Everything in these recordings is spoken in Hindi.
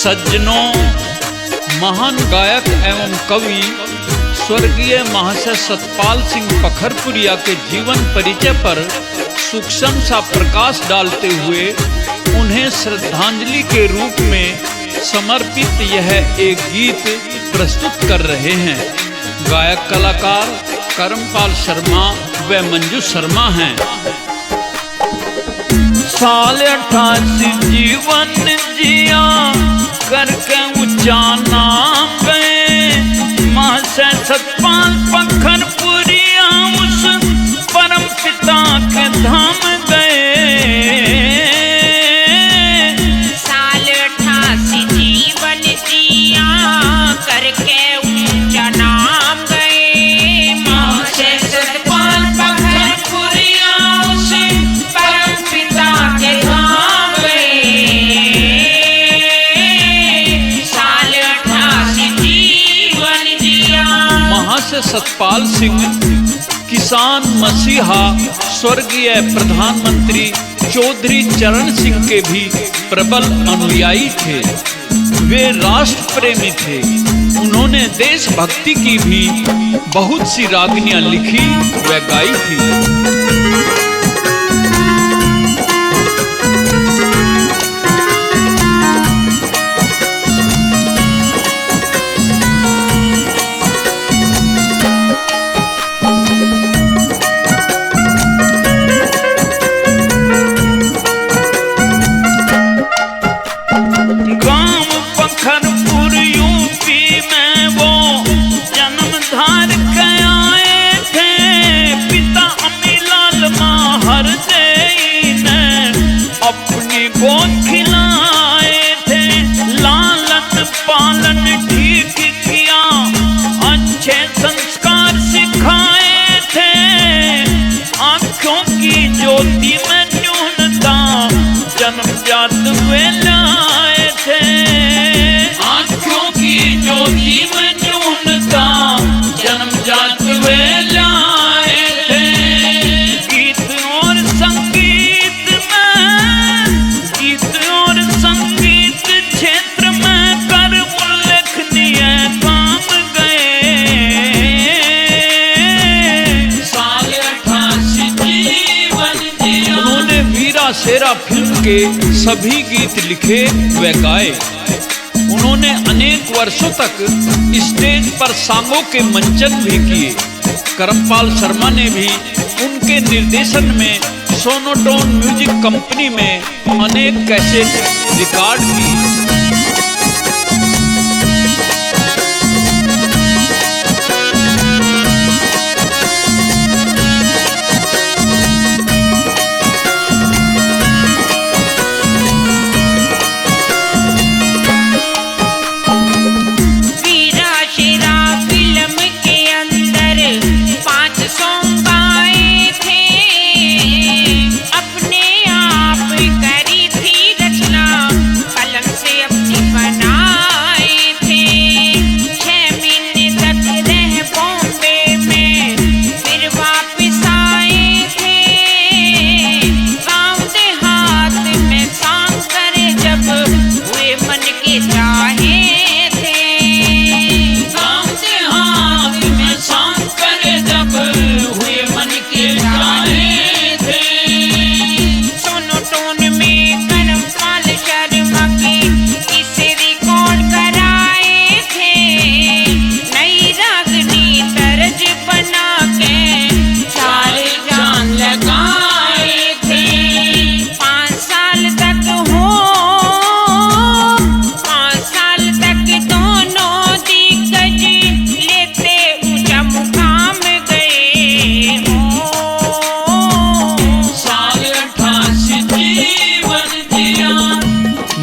सज्जनों, महान गायक एवं कवि स्वर्गीय महाशय सतपाल सिंह पखरपुरिया के जीवन परिचय पर सूक्ष्म सा प्रकाश डालते हुए उन्हें श्रद्धांजलि के रूप में समर्पित यह एक गीत प्रस्तुत कर रहे हैं। गायक कलाकार करमपाल शर्मा व मंजू शर्मा हैं। साल 88 जीवन जिया करके ऊंचा नाम गए, महाशय सतपाल पखरपुरिया उस परम पिता के धाम गए। साल 88 जीवन जिया करके ऊंचा नाम गए, महाशय सतपाल पखरपुरिया उस परम पिता के धाम गए। साल 88 जीवन जिया। महाशय सतपाल सिंह किसान मसीहा स्वर्गीय प्रधानमंत्री चौधरी चरण सिंह के भी प्रबल अनुयायी थे। वे राष्ट्र प्रेमी थे। उन्होंने देशभक्ति की भी बहुत सी रागनियां लिखी व गाई थी। जन्मजात वे लाए थे, आँखों की ज्योति में न्यूनता जन्मजात वे लाए थे। गीत और संगीत क्षेत्र में कर उल्लेखनीय काम गए। साल 88 जीवन जिया। उन्होंने वीरा शेरा फिल्म के सभी गीत लिखे व गाए। उन्होंने अनेक वर्षों तक स्टेज पर सांगों के मंचन भी किए। करमपाल शर्मा ने भी उनके निर्देशन में सोनोटोन म्यूजिक कंपनी में अनेक कैसेट रिकॉर्ड की।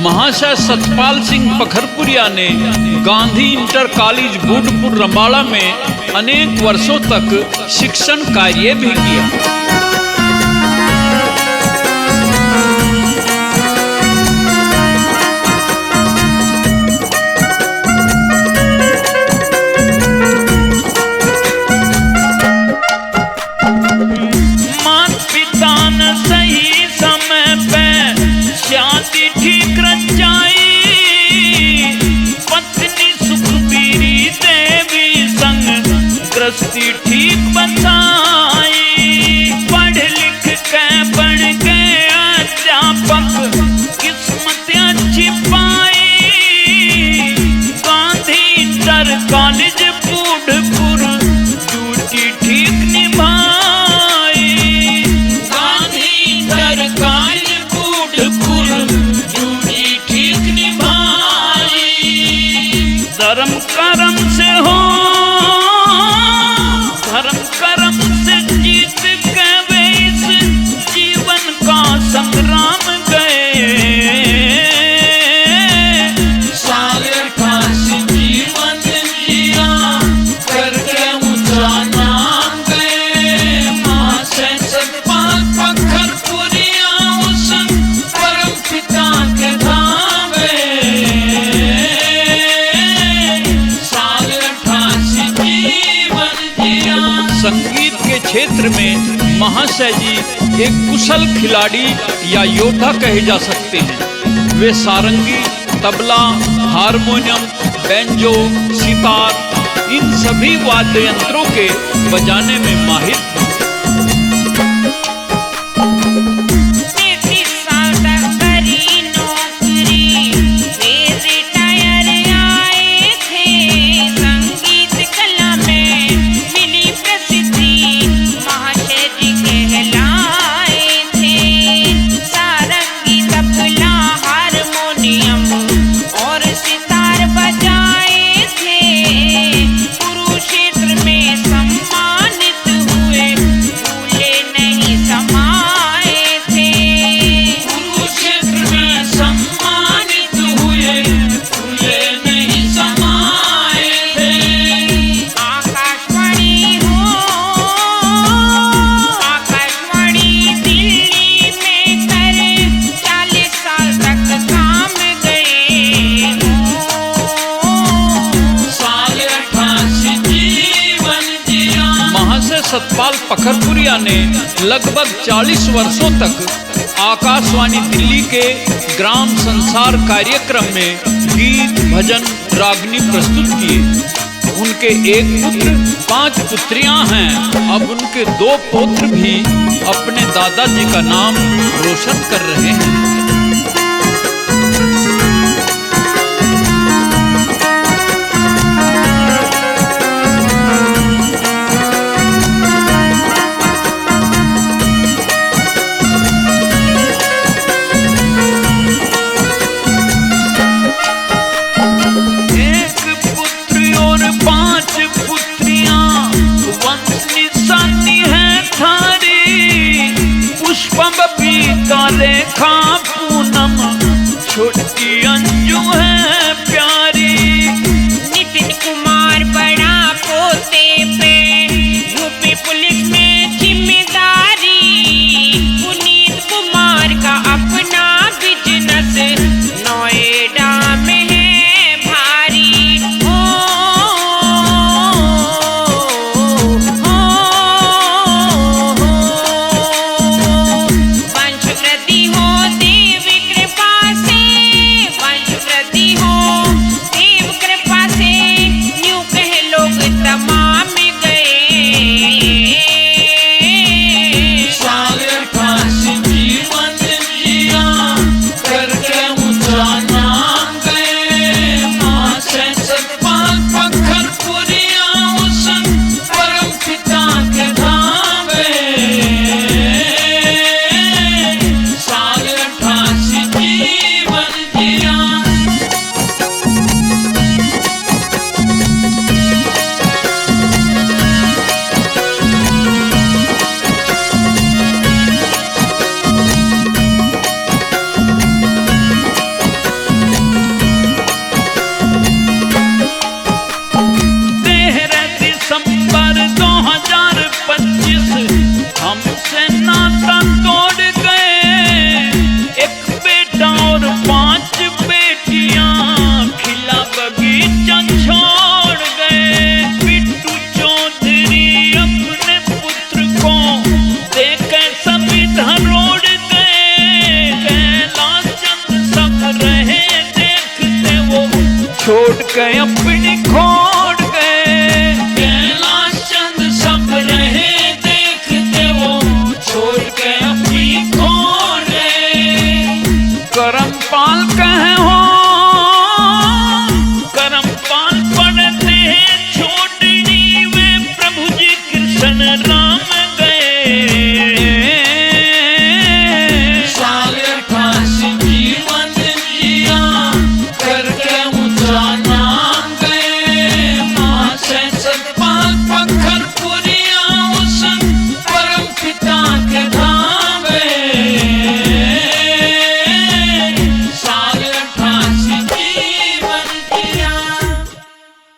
महाशय सतपाल सिंह पखरपुरिया ने गांधी इंटर कॉलेज बूटपुर रंबाड़ा में अनेक वर्षों तक शिक्षण कार्य भी किया। सही समय पे शादी ठीक रचाई, क्षेत्र में महाशय जी एक कुशल खिलाड़ी या योद्धा कहे जा सकते हैं। वे सारंगी, तबला, हारमोनियम, बैंजो, सितार इन सभी वाद्य यंत्रों के बजाने में माहिर थे। 33 साल तक करी नौकरी, फिर रिटायर आए थे। संगीत कला में मिली प्रसिद्धि, महाशय जी कहलाए थे। सारंगी, तबला, हारमोनियम और सितार बजाए थे। कुरुक्षेत्र में सम्मानित हुए, भूले नहीं समाए थे। कुरुक्षेत्र में सम्मानित हुए, फूले नहीं समाये थे। आकाशवाणी दिल्ली में कर 40 साल तक काम गए हो। साल 88 जीवन जिया। महाशय सतपाल पखरपुरिया ने लगभग 40 वर्षों तक आकाशवाणी दिल्ली के ग्राम संसार कार्यक्रम में गीत, भजन, रागनी प्रस्तुत किए। उनके एक पुत्र, 5 पुत्रियां हैं। अब उनके 2 पौत्र भी अपने दादाजी का नाम रोशन कर रहे हैं। एक पुत्र और 5 पुत्रियां, वंश निशानी है थारी। पुष्पम पीता रेखा पूनम, छोटी